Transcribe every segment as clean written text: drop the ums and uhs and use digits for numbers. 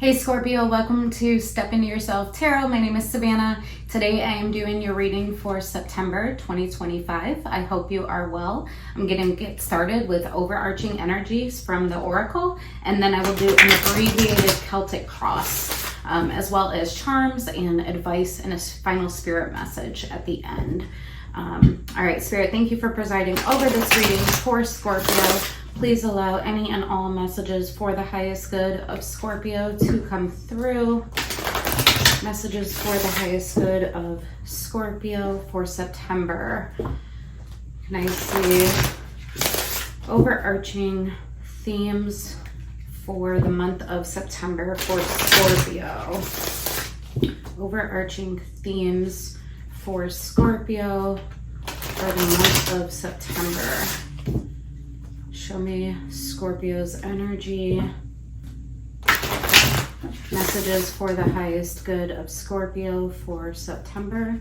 Hey Scorpio, welcome to Step Into Yourself Tarot. My name is Savannah. Today I am doing your reading for September 2025. I hope you are well. I'm going to get started with overarching energies from the Oracle, and then I will do an abbreviated Celtic cross, as well as charms and advice and a final spirit message at the end. All right, Spirit, thank you for presiding over this reading for Scorpio. Please allow any and all messages for the highest good of Scorpio to come through. Messages for the highest good of Scorpio for September. And I see overarching themes for the month of September for Scorpio. Overarching themes for Scorpio for the month of September. Show me Scorpio's energy. Messages for the highest good of Scorpio for September.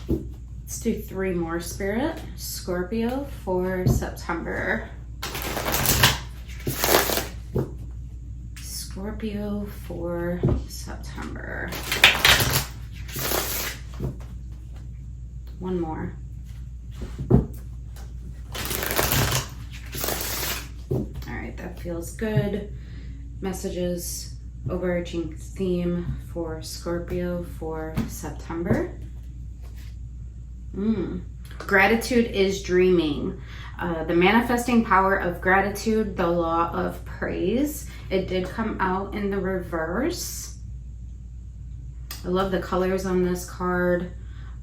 Let's do 3 more, Spirit. Scorpio for September. Scorpio for September. One more. All right, that feels good. Messages, overarching theme for Scorpio for September. Gratitude is dreaming. The manifesting power of gratitude, the law of praise. It did come out in the reverse. I love the colors on this card.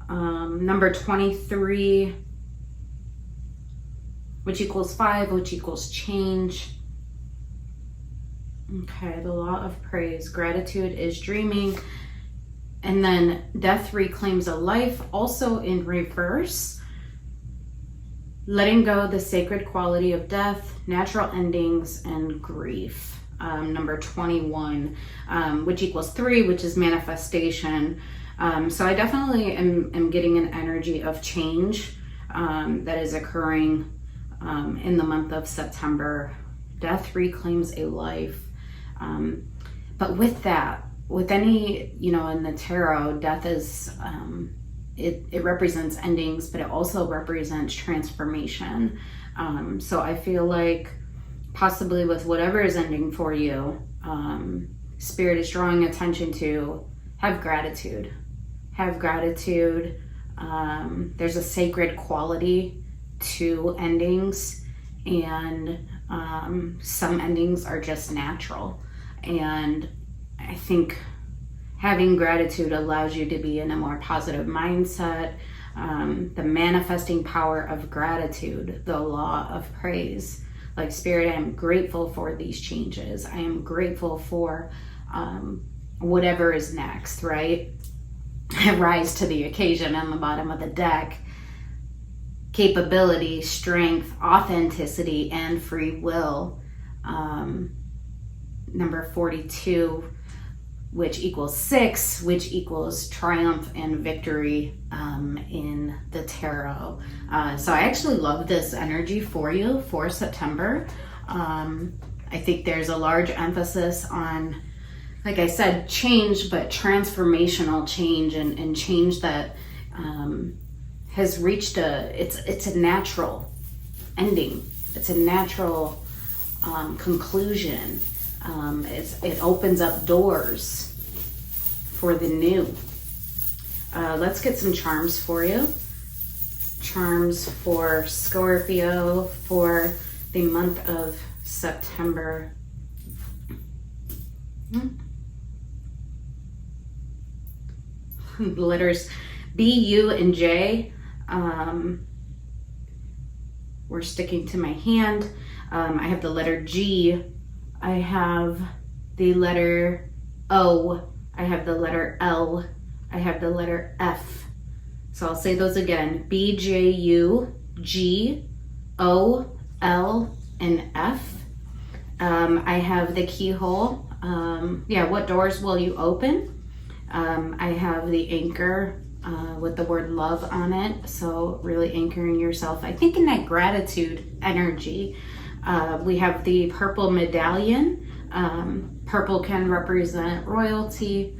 Number 23, which equals 5, which equals change. Okay, the law of praise. Gratitude is dreaming. And then death reclaims a life, also in reverse. Letting go the sacred quality of death, natural endings, and grief. Number 21, which equals 3, which is manifestation. So I definitely am getting an energy of change that is occurring in the month of September. Death reclaims a life. But with that, with any, in the tarot, death is, it represents endings, but it also represents transformation. So I feel like possibly with whatever is ending for you, Spirit is drawing attention to have gratitude. Have gratitude. There's a sacred quality to endings, and some endings are just natural. And I think having gratitude allows you to be in a more positive mindset. The manifesting power of gratitude, the law of praise. Like, Spirit, I am grateful for these changes. I am grateful for whatever is next, right? Rise to the occasion on the bottom of the deck. Capability, strength, authenticity, and free will. Number 42, which equals 6, which equals triumph and victory in the tarot. So I actually love this energy for you for September. I think there's a large emphasis on, like I said, change, but transformational change, and change that has reached it's a natural ending. It's a natural conclusion. It opens up doors for the new. Let's get some charms for you. Charms for Scorpio for the month of September. Letters B, U, and J. We're sticking to my hand. I have the letter G. I have the letter O. I have the letter L. I have the letter F. So I'll say those again. B, J, U, G, O, L, and F. I have the keyhole. What doors will you open? I have the anchor with the word love on it. So really anchoring yourself, I think, in that gratitude energy. We have the purple medallion. Purple can represent royalty,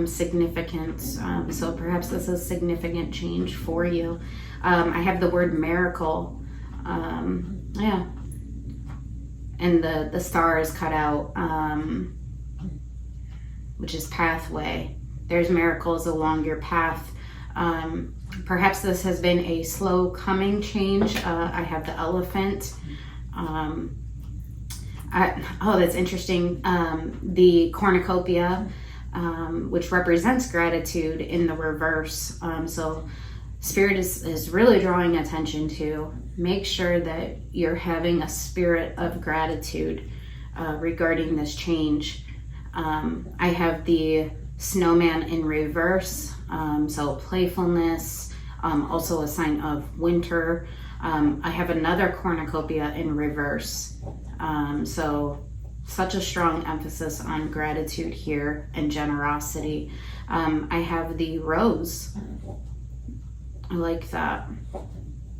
significance. So perhaps this is significant change for you. I have the word miracle. Yeah. And the star is cut out, which is pathway. There's miracles along your path. Perhaps this has been a slow coming change. I have the elephant. That's interesting. The cornucopia, which represents gratitude in the reverse. So Spirit is really drawing attention to make sure that you're having a spirit of gratitude regarding this change. I have the snowman in reverse, so playfulness, also a sign of winter. I have another cornucopia in reverse, so such a strong emphasis on gratitude here and generosity. I have the rose. I like that.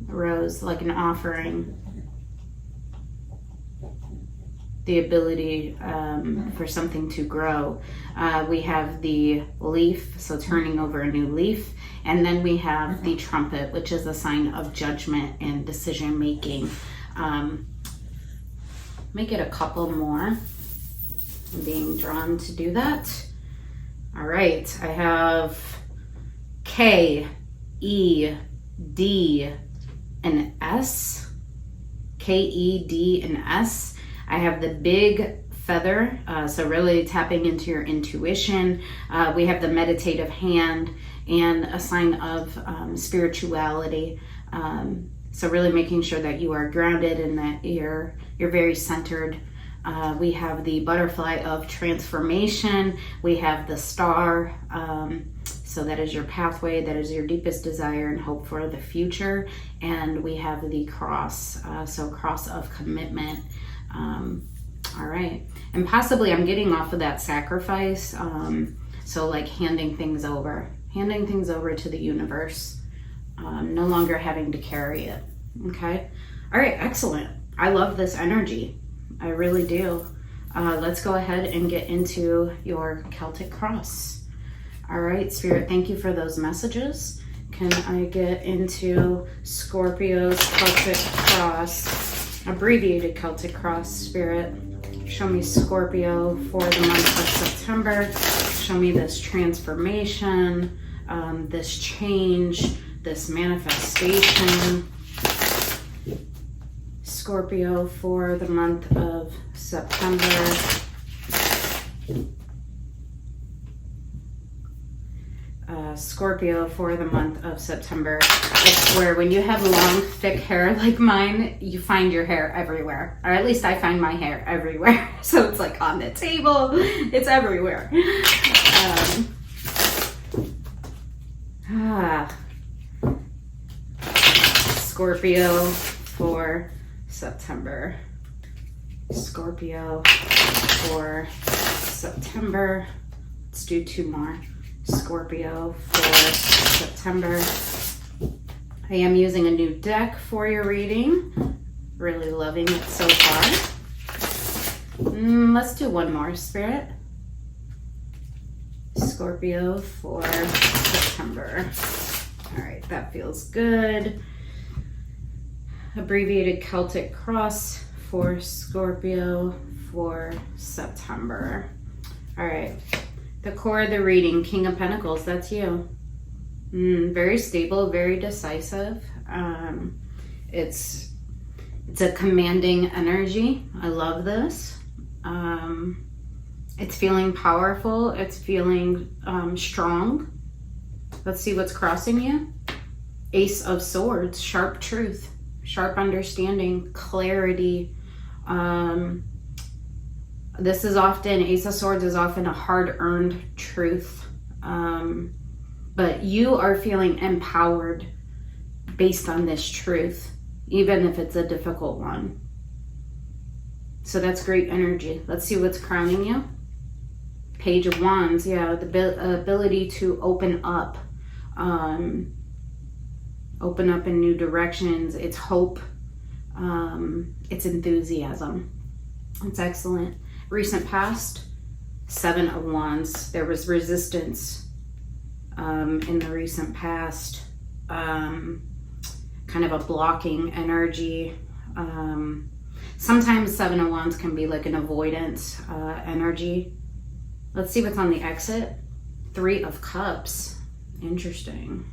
Rose, like an offering. The ability for something to grow. We have the leaf, so turning over a new leaf. And then we have the trumpet, which is a sign of judgment and decision making. Make it a couple more. I'm being drawn to do that. All right, I have K, E, D, and S. K, E, D, and S. I have the big feather, so really tapping into your intuition. We have the meditative hand and a sign of spirituality. So really making sure that you are grounded and that you're very centered. We have the butterfly of transformation. We have the star. So that is your pathway. That is your deepest desire and hope for the future. And we have the cross. So cross of commitment. All right. And possibly I'm getting off of that sacrifice. So like handing things over to the universe. No longer having to carry it. Okay. All right. Excellent. I love this energy. I really do. Let's go ahead and get into your Celtic cross. All right, Spirit, thank you for those messages. Can I get into Scorpio's Celtic cross, abbreviated Celtic cross, Spirit? Show me Scorpio for the month of September. Show me this transformation, this change, this manifestation. Scorpio for the month of September. Scorpio for the month of September. I swear, when you have long, thick hair like mine, you find your hair everywhere. Or at least I find my hair everywhere. So it's like on the table. It's everywhere. Scorpio for September. Scorpio for September. Let's do two more. Scorpio for September. I am using a new deck for your reading. Really loving it so far. Let's do one more, Spirit. Scorpio for September. All right, that feels good. Abbreviated Celtic cross for Scorpio for September. All right. The core of the reading, King of Pentacles, that's you. Very stable, very decisive. It's a commanding energy. I love this. It's feeling powerful. It's feeling strong. Let's see what's crossing you. Ace of Swords, sharp truth, sharp understanding, clarity. This is often, Ace of Swords is often a hard-earned truth. But you are feeling empowered based on this truth, even if it's a difficult one. So that's great energy. Let's see what's crowning you. Page of Wands, yeah, the ability to open up in new directions. It's hope. It's enthusiasm. It's excellent. Recent past, 7 of Wands. There was resistance in the recent past. Kind of a blocking energy. Sometimes 7 of Wands can be like an avoidance energy. Let's see what's on the exit. 3 of Cups. Interesting.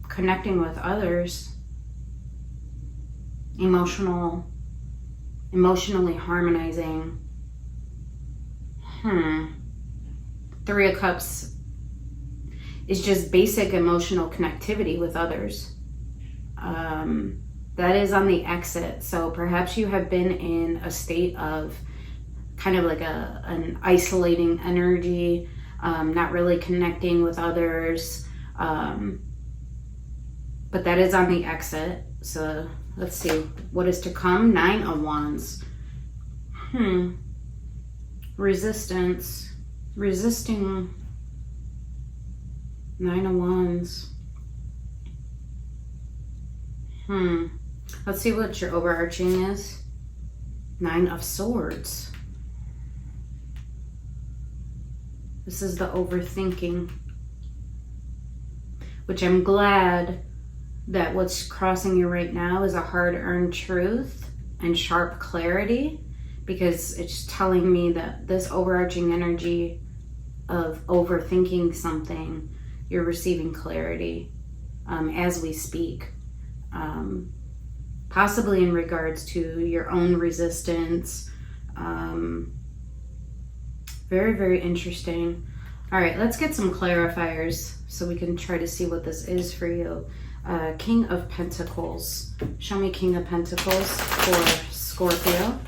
Connecting with others. Emotionally harmonizing. 3 of Cups is just basic emotional connectivity with others. That is on the exit. So perhaps you have been in a state of kind of like an isolating energy, not really connecting with others. But that is on the exit. So let's see what is to come. 9 of Wands. Resistance. Resisting. 9 of Wands. Let's see what your overarching is. 9 of Swords. This is the overthinking, which I'm glad that what's crossing you right now is a hard-earned truth and sharp clarity, because it's telling me that this overarching energy of overthinking something, you're receiving clarity as we speak. Possibly in regards to your own resistance. Very, very interesting. All right, let's get some clarifiers so we can try to see what this is for you. King of Pentacles. Show me King of Pentacles for Scorpio.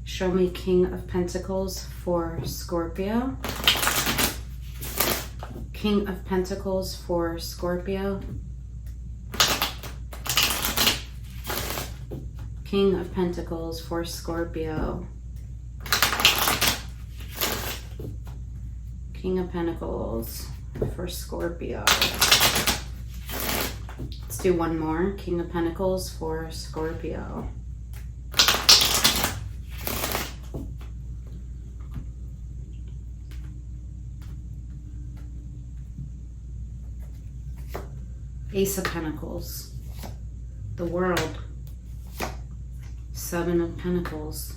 Show me King of Pentacles for Scorpio. King of Pentacles for Scorpio. King of Pentacles for Scorpio. King of Pentacles for Scorpio. Let's do one more. King of Pentacles for Scorpio. Ace of Pentacles. The World. 7 of Pentacles.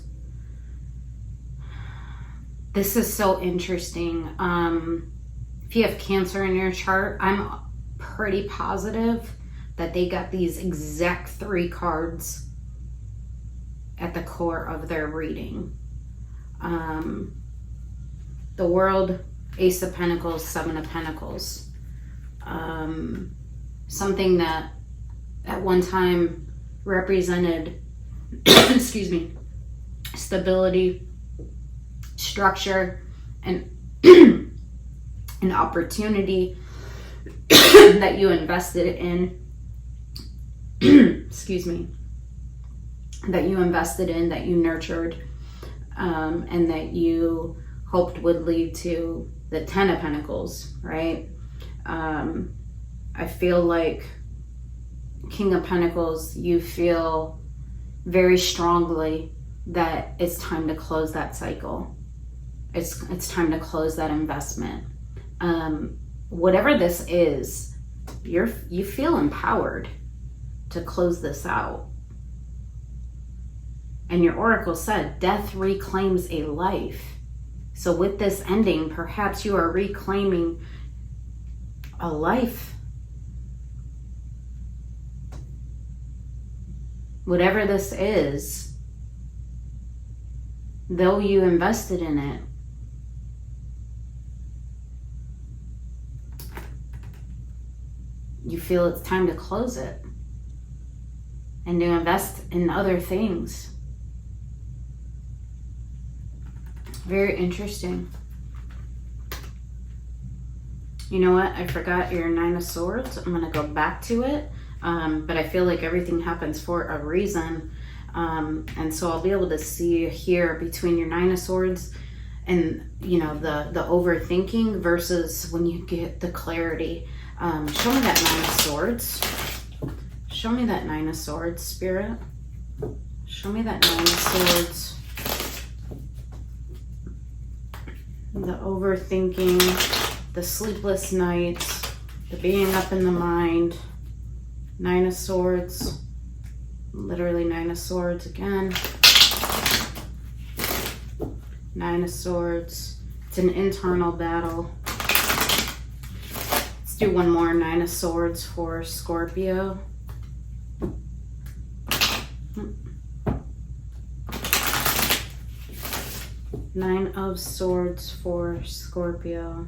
This is so interesting. If you have Cancer in your chart, I'm pretty positive that they got these exact 3 cards at the core of their reading. The World, Ace of Pentacles, 7 of Pentacles. Something that at one time represented excuse me, stability, structure, and an opportunity that you invested in, excuse me, that you invested in, that you nurtured, and that you hoped would lead to the 10 of Pentacles, right? I feel like King of Pentacles, you feel very strongly that it's time to close that cycle. It's time to close that investment. Whatever this is, you feel empowered to close this out. And your oracle said, death reclaims a life. So with this ending, perhaps you are reclaiming a life. Whatever this is, though you invested in it, you feel it's time to close it and to invest in other things. Very interesting. You know what? I forgot your 9 of Swords. I'm going to go back to it. But I feel like everything happens for a reason. And so I'll be able to see here between your 9 of Swords and, you know, the overthinking versus when you get the clarity. Show me that 9 of Swords. Show me that Nine of Swords, Spirit. Show me that Nine of Swords. The overthinking, the sleepless nights, the being up in the mind. Nine of Swords. Literally Nine of Swords again. Nine of Swords. It's an internal battle. Let's do one more Nine of Swords for Scorpio. Nine of Swords for Scorpio.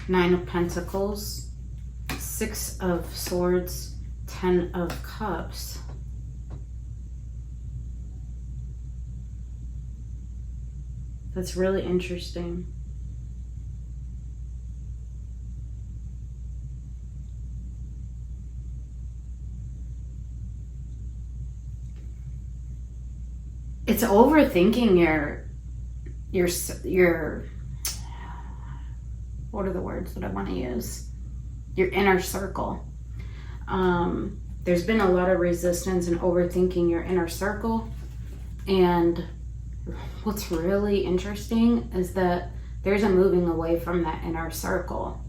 Nine of Pentacles. Six of Swords. 10 of Cups. That's really interesting. It's overthinking your what are the words that I want to use? Your inner circle. There's been a lot of resistance and overthinking your inner circle. And what's really interesting is that there's a moving away from that inner circle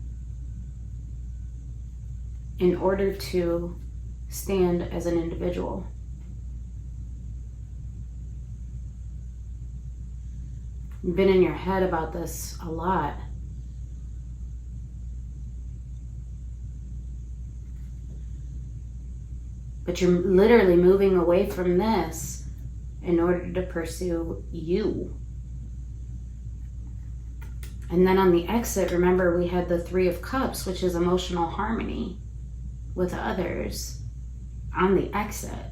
in order to stand as an individual. You've been in your head about this a lot. But you're literally moving away from this in order to pursue you. And then on the exit, remember we had the Three of Cups, which is emotional harmony with others on the exit.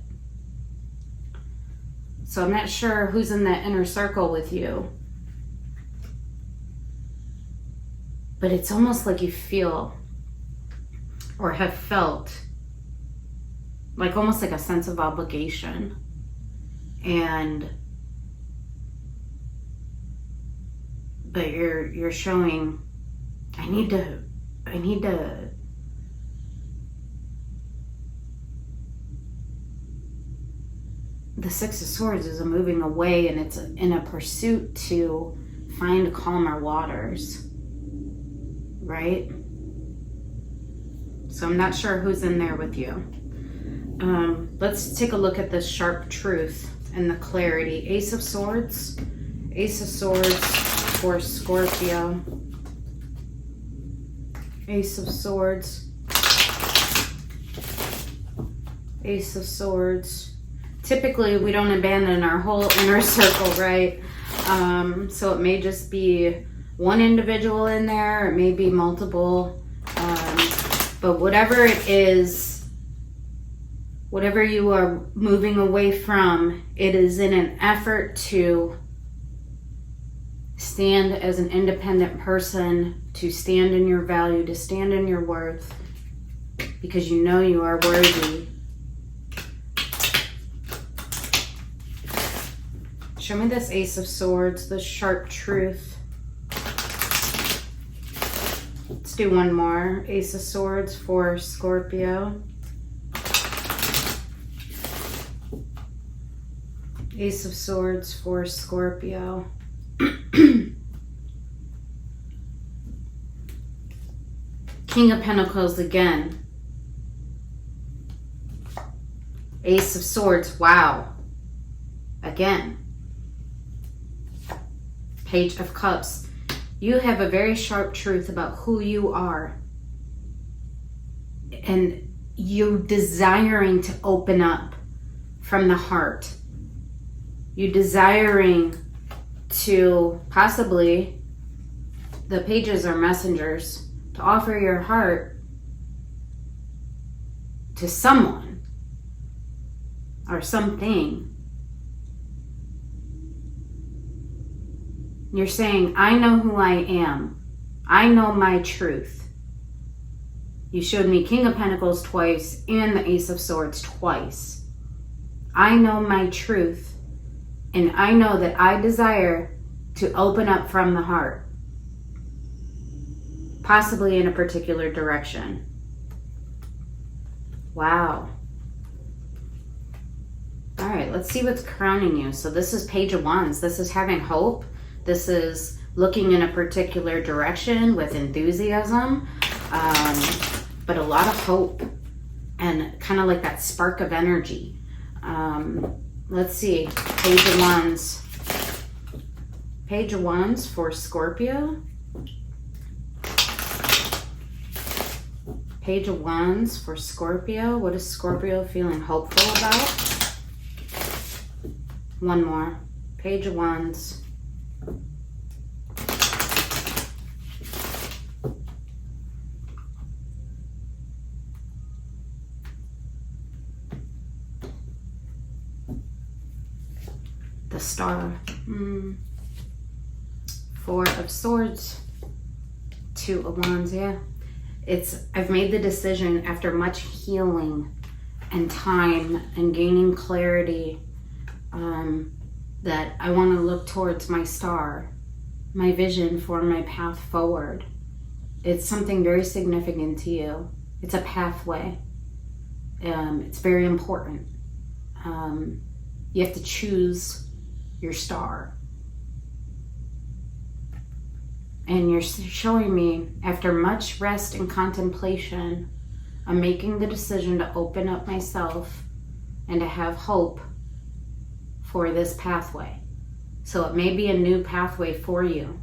So I'm not sure who's in that inner circle with you. But it's almost like you feel or have felt like almost like a sense of obligation. But you're showing, I need to the Six of Swords is a moving away, and it's in a pursuit to find calmer waters, right? So I'm not sure who's in there with you. Let's take a look at the sharp truth and the clarity. Ace of Swords. Ace of Swords for Scorpio. Ace of Swords. Ace of Swords. Typically, we don't abandon our whole inner circle, right? So it may just be one individual in there. It may be multiple. But whatever it is, whatever you are moving away from, it is in an effort to stand as an independent person, to stand in your value, to stand in your worth, because you know you are worthy. Show me this Ace of Swords, the sharp truth. Let's do one more. Ace of Swords for Scorpio. Ace of Swords for Scorpio. King of Pentacles again. Ace of Swords, wow. Again. Page of Cups. You have a very sharp truth about who you are. And you desiring to open up from the heart. You desiring to possibly, the pages are messengers, to offer your heart to someone or something. You're saying, I know who I am. I know my truth. You showed me King of Pentacles twice and the Ace of Swords twice. I know my truth. And I know that I desire to open up from the heart. possibly in a particular direction. Wow. All right, let's see what's crowning you. So this is Page of Wands. This is having hope. This is looking in a particular direction with enthusiasm, but a lot of hope and kind of like that spark of energy. Let's see, Page of Wands. Page of Wands for Scorpio. Page of Wands for Scorpio. What is Scorpio feeling hopeful about? One more. Page of Wands. The Star. Four of Swords. Two of Wands, yeah. I've made the decision after much healing and time and gaining clarity that I want to look towards my star, my vision for my path forward. It's something very significant to you. It's a pathway. It's very important. You have to choose your star. And you're showing me, after much rest and contemplation, I'm making the decision to open up myself and to have hope for this pathway. So it may be a new pathway for you,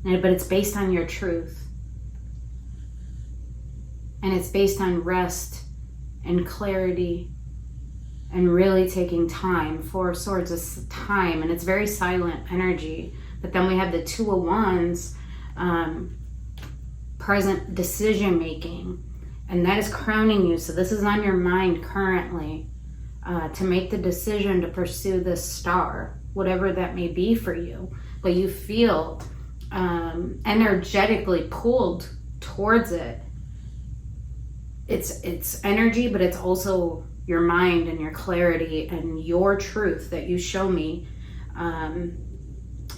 but it's based on your truth. And it's based on rest and clarity and really taking time. Four of Swords is time, and it's very silent energy. But then we have the Two of Wands, present decision making, and that is crowning you. So this is on your mind currently, to make the decision to pursue this star, whatever that may be for you. But you feel energetically pulled towards it. It's energy, but it's also your mind and your clarity and your truth that you show me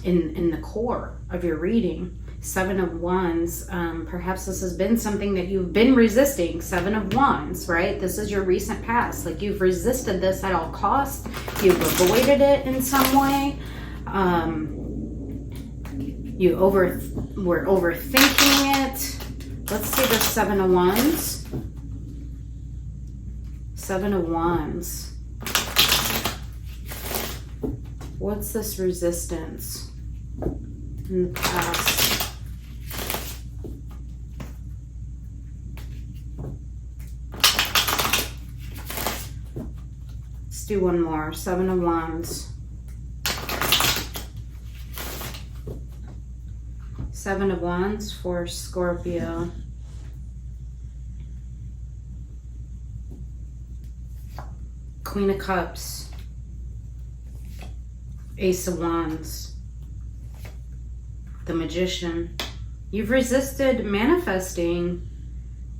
in the core of your reading. Seven of Wands, perhaps this has been something that you've been resisting. Seven of Wands, right? This is your recent past. Like, you've resisted this at all costs. You've avoided it in some way. You were overthinking it. Let's see the Seven of Wands. Seven of Wands. What's this resistance in the past? Let's do one more. Seven of Wands. Seven of Wands for Scorpio. Queen of Cups. Ace of Wands. The Magician. You've resisted manifesting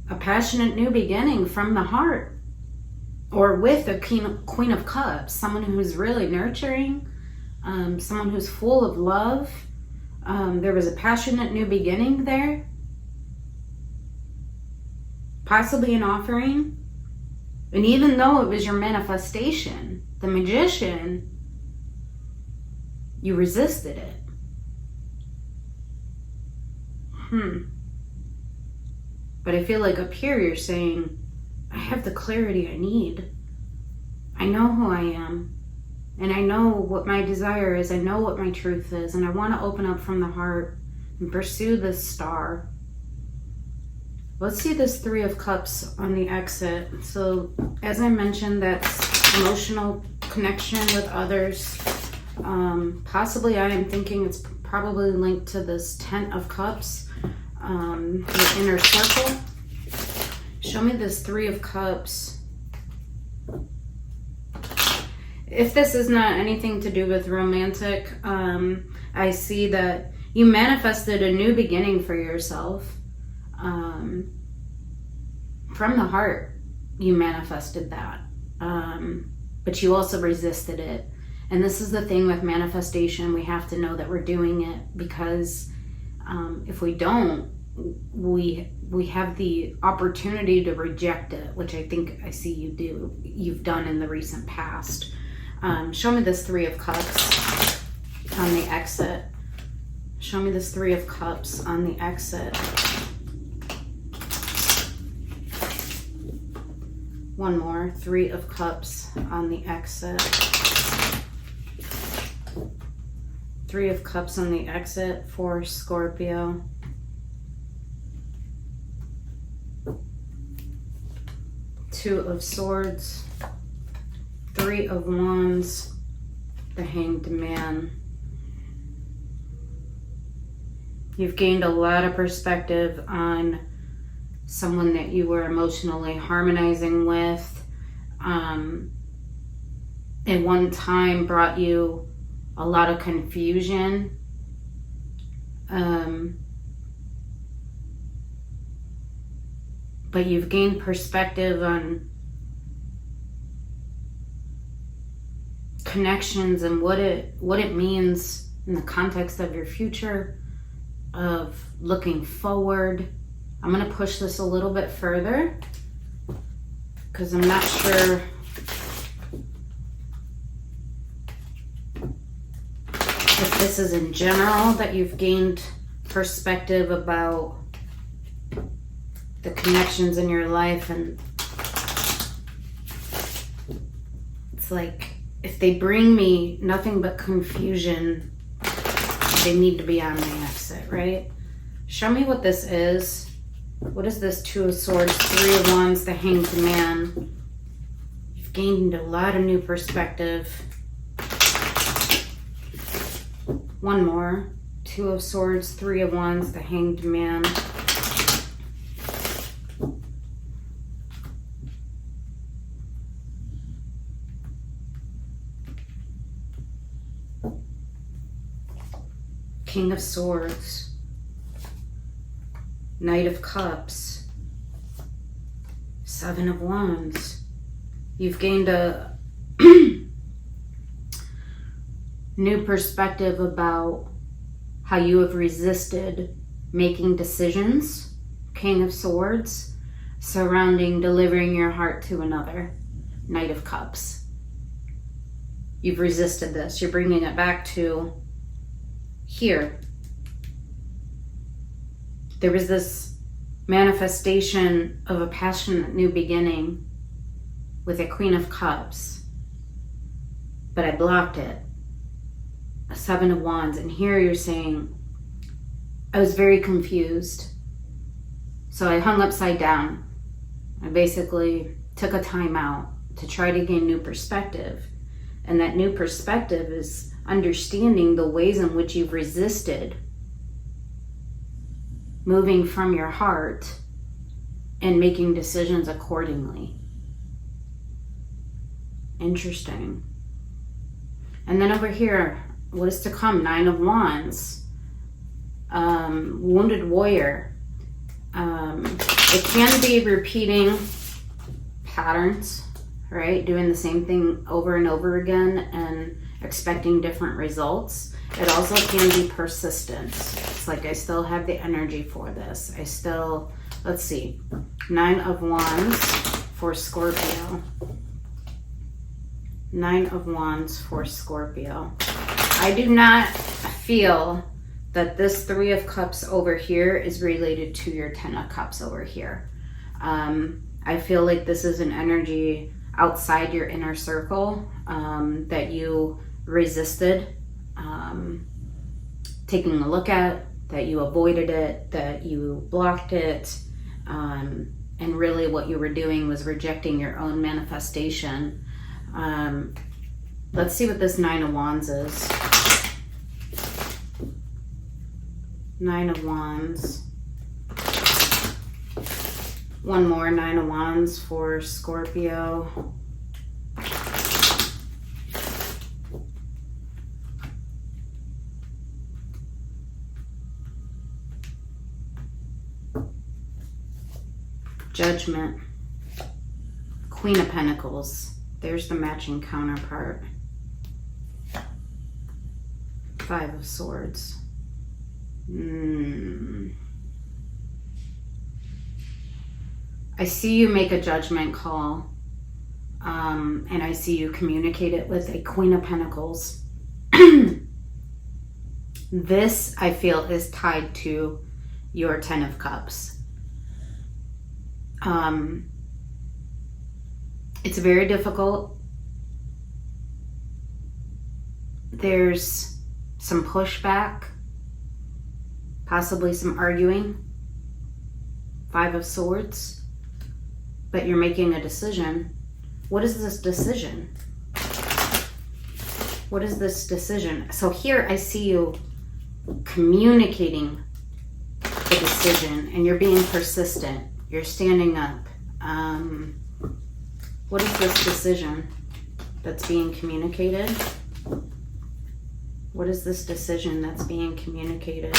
a passionate new beginning from the heart, or with a Queen of Cups, someone who's really nurturing, someone who's full of love. There was a passionate new beginning there, possibly an offering. And even though it was your manifestation, the Magician, you resisted it. But I feel like up here you're saying, I have the clarity I need. I know who I am. And I know what my desire is. I know what my truth is. And I want to open up from the heart and pursue this star. Let's see this Three of Cups on the exit. So as I mentioned, that's emotional connection with others. Possibly I am thinking it's probably linked to this Ten of Cups, the inner circle. Show me this Three of Cups. If this is not anything to do with romantic, I see that you manifested a new beginning for yourself. From the heart, you manifested that. But you also resisted it. And this is the thing with manifestation. We have to know that we're doing it because If we don't, we have the opportunity to reject it, which I think I see you've done in the recent past. Show me this Three of Cups on the exit. Show me this Three of Cups on the exit. One more. Three of Cups on the exit. Three of Cups on the exit for Scorpio. Two of Swords. Three of Wands. The Hanged Man. You've gained a lot of perspective on someone that you were emotionally harmonizing with. At one time brought you a lot of confusion. But you've gained perspective on connections and what it means in the context of your future, of looking forward. I'm going to push this a little bit further because I'm not sure if this is in general that you've gained perspective about the connections in your life. And it's like, if they bring me nothing but confusion, they need to be on my exit, right? Show me what this is. What is this Two of Swords, Three of Wands, the Hanged Man? You've gained a lot of new perspective. One more. Two of Swords, Three of Wands, the Hanged Man. King of Swords. Knight of Cups. Seven of Wands. You've gained a new perspective about how you have resisted making decisions, King of Swords, surrounding delivering your heart to another, Knight of Cups. You've resisted this. You're bringing it back to here. There was this manifestation of a passionate new beginning with a Queen of Cups, but I blocked it. A Seven of Wands, and here you're saying, I was very confused. So I hung upside down. I basically took a time out to try to gain new perspective. And that new perspective is understanding the ways in which you've resisted moving from your heart and making decisions accordingly. Interesting. And then over here, what is to come? Nine of Wands. Wounded warrior. It can be repeating patterns, right? Doing the same thing over and over again and expecting different results. It also can be persistent. It's like I still have the energy for this. I still, let's see, Nine of Wands for Scorpio. Nine of Wands for Scorpio. I do not feel that this Three of Cups over here is related to your Ten of Cups over here. I feel like this is an energy outside your inner circle that you resisted taking a look at, that you avoided it, that you blocked it, and really what you were doing was rejecting your own manifestation. Let's see what this Nine of Wands is. Nine of Wands. One more Nine of Wands for Scorpio. Judgment. Queen of Pentacles. There's the matching counterpart. Five of Swords. I see you make a judgment call, and I see you communicate it with a Queen of Pentacles. This, I feel, is tied to your Ten of Cups. It's very difficult. There's some pushback, possibly some arguing. Five of Swords. But you're making a decision. What is this decision? What is this decision? So here I see you communicating the decision, and you're being persistent. You're standing up. What is this decision that's being communicated? What is this decision that's being communicated?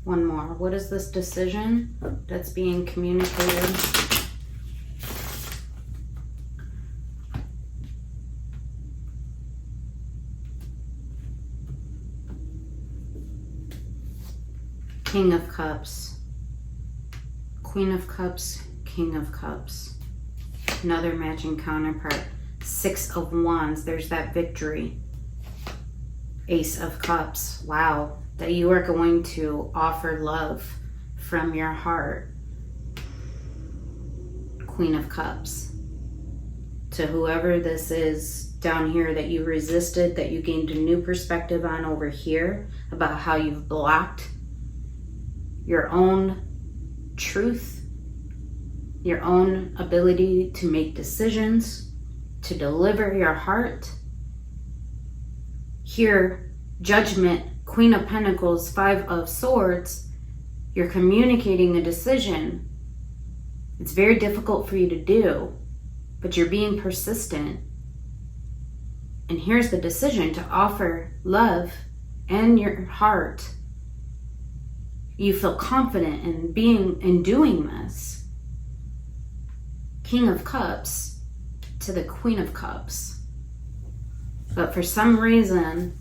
One more. What is this decision that's being communicated? King of Cups. Queen of Cups, King of Cups. Another matching counterpart. Six of Wands. There's that victory. Ace of Cups. Wow. That you are going to offer love from your heart. Queen of Cups. To whoever this is down here that you resisted, that you gained a new perspective on over here about how you've blocked your own truth, your own ability to make decisions, to deliver your heart. Here, Judgment, Queen of Pentacles, Five of Swords, you're communicating a decision. It's very difficult for you to do, but you're being persistent. And here's the decision: to offer love and your heart. You feel confident in doing this. King of Cups to the Queen of Cups. But for some reason,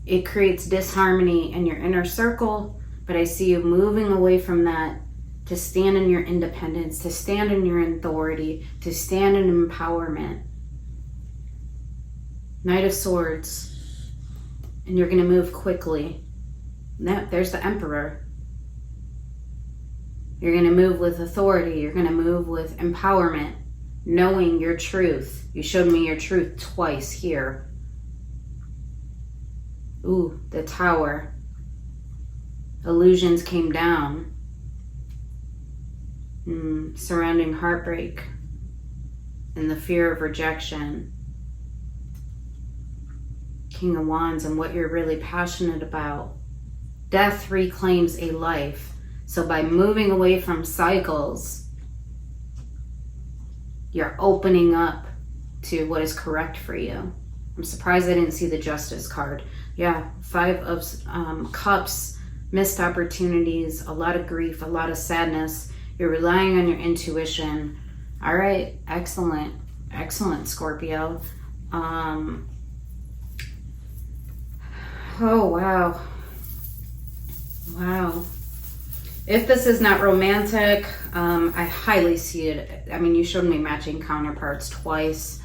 it creates disharmony in your inner circle, but I see you moving away from that to stand in your independence, to stand in your authority, to stand in empowerment. Knight of Swords. And you're going to move quickly. There's the Emperor. You're going to move with authority. You're going to move with empowerment, knowing your truth. You showed me your truth twice here. Ooh, the Tower. Illusions came down. Surrounding heartbreak and the fear of rejection. King of Wands and what you're really passionate about. Death reclaims a life. So by moving away from cycles, you're opening up to what is correct for you. I'm surprised I didn't see the Justice card. Yeah, Five of Cups, missed opportunities, a lot of grief, a lot of sadness. You're relying on your intuition. All right, excellent. Excellent, Scorpio. Oh, wow. Wow. If this is not romantic, I highly see it. I mean, you showed me matching counterparts twice.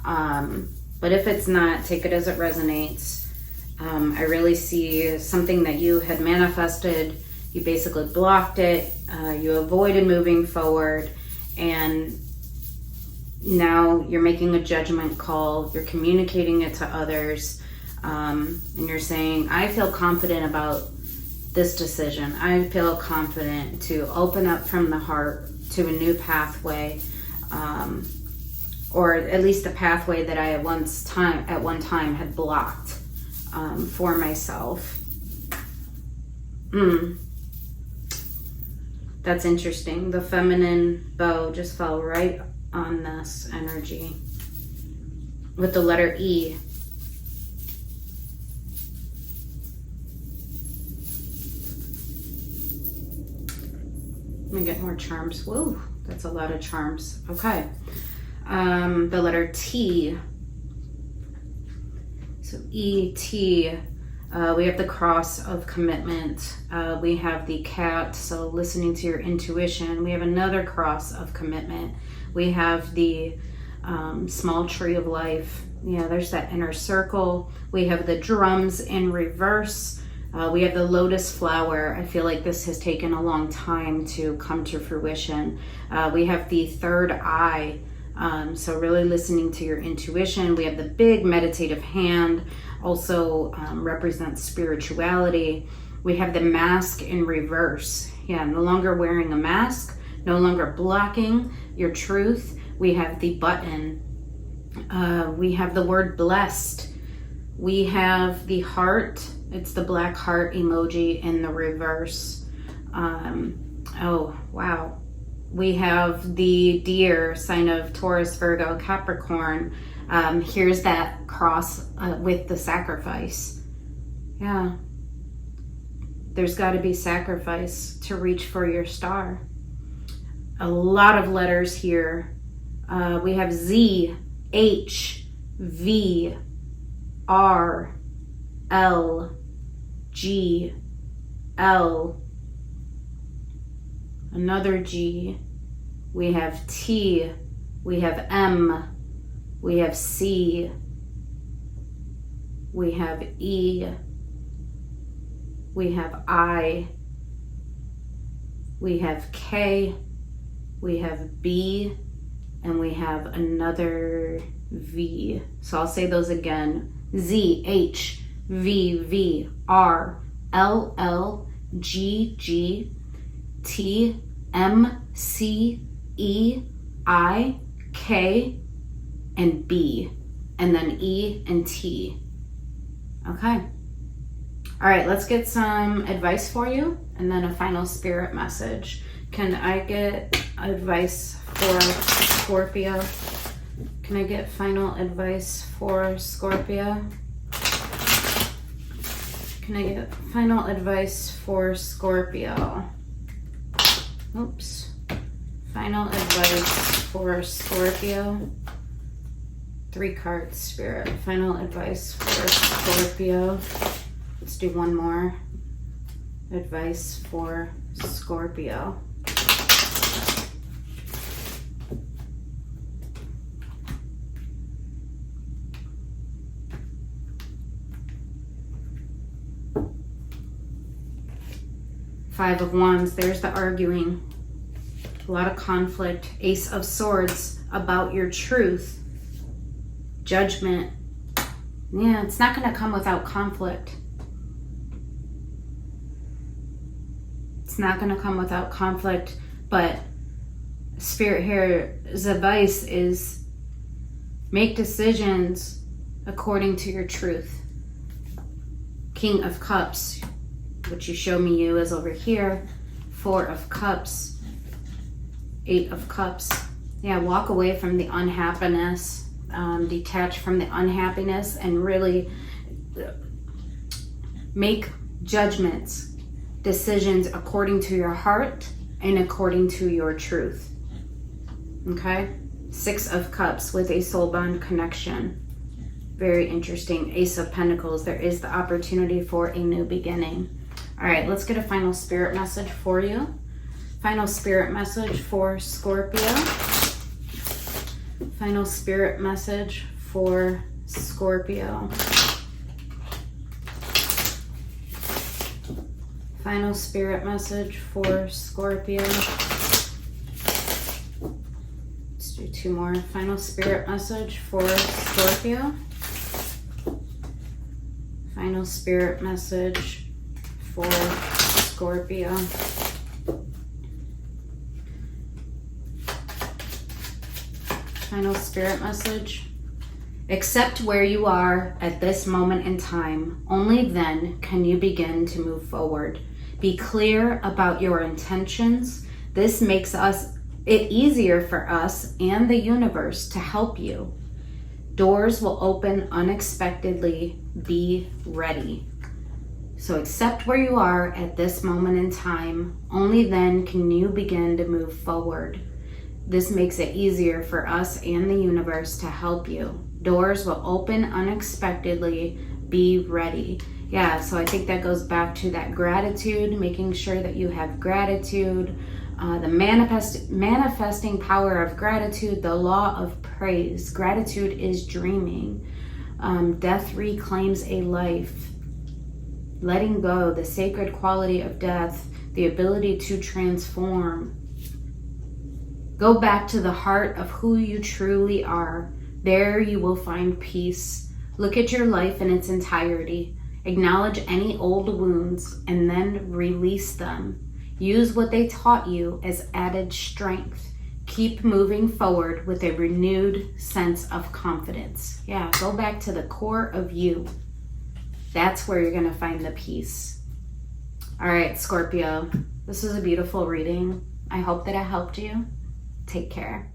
But if it's not, take it as it resonates. I really see something that you had manifested. You basically blocked it. You avoided moving forward. And now you're making a judgment call. You're communicating it to others. And you're saying, I feel confident about this decision. I feel confident to open up from the heart to a new pathway, or at least a pathway that I at one time had blocked for myself. That's interesting. The feminine bow just fell right on this energy with the letter E. Let me get more charms. Whoa, that's a lot of charms. Okay. The letter T. So E-T, we have the cross of commitment. We have the cat, so listening to your intuition. We have another cross of commitment. We have the small tree of life. Yeah, there's that inner circle. We have the drums in reverse. We have the lotus flower. I feel like this has taken a long time to come to fruition. We have the third eye. So really listening to your intuition. We have the big meditative hand, also represents spirituality. We have the mask in reverse. Yeah, no longer wearing a mask, no longer blocking your truth. We have the button. We have the word blessed. We have the heart. It's the black heart emoji in the reverse. Oh, wow. We have the deer, sign of Taurus, Virgo, Capricorn. Here's that cross with the sacrifice. Yeah. There's got to be sacrifice to reach for your star. A lot of letters here. We have Z, H, V, R, L, G, L, another G, we have T, we have M, we have C, we have E, we have I, we have K, we have B, and we have another V. So I'll say those again. Z, H, V, V, R, L, L, G, G, T, M, C, E, I, K, and B, and then E and T. Okay. All right, let's get some advice for you and then a final spirit message. Can I get advice for Scorpio? Can I get final advice for Scorpio? Can I get final advice for Scorpio? Oops. Final advice for Scorpio. 3 cards, Spirit. Final advice for Scorpio. Let's do one more. Advice for Scorpio. Five of Wands, there's the arguing. A lot of conflict. Ace of Swords, about your truth. Judgment. Yeah, it's not going to come without conflict. It's not going to come without conflict, but Spirit here's advice is make decisions according to your truth. King of Cups, which you show me you is over here. 4 of Cups, 8 of Cups. Yeah, walk away from the unhappiness, detach from the unhappiness, and really make judgments, decisions according to your heart and according to your truth. Okay? 6 of Cups with a soul bond connection. Very interesting. Ace of Pentacles, there is the opportunity for a new beginning. All right, let's get a final spirit message for you. Final spirit message for Scorpio. Final spirit message for Scorpio. Final spirit message for Scorpio. Let's do 2 more. Final spirit message for Scorpio. Final spirit message for Scorpio. Final spirit message. Accept where you are at this moment in time. Only then can you begin to move forward. Be clear about your intentions. This makes it easier for us and the universe to help you. Doors will open unexpectedly. Be ready. So accept where you are at this moment in time. Only then can you begin to move forward. This makes it easier for us and the universe to help you. Doors will open unexpectedly. Be ready. Yeah, so I think that goes back to that gratitude, making sure that you have gratitude, the manifesting power of gratitude, the law of praise. Gratitude is dreaming. Death reclaims a life. Letting go, the sacred quality of death, the ability to transform. Go back to the heart of who you truly are. There you will find peace. Look at your life in its entirety. Acknowledge any old wounds and then release them. Use what they taught you as added strength. Keep moving forward with a renewed sense of confidence. Yeah, go back to the core of you. That's where you're going to find the peace. All right, Scorpio, this was a beautiful reading. I hope that it helped you. Take care.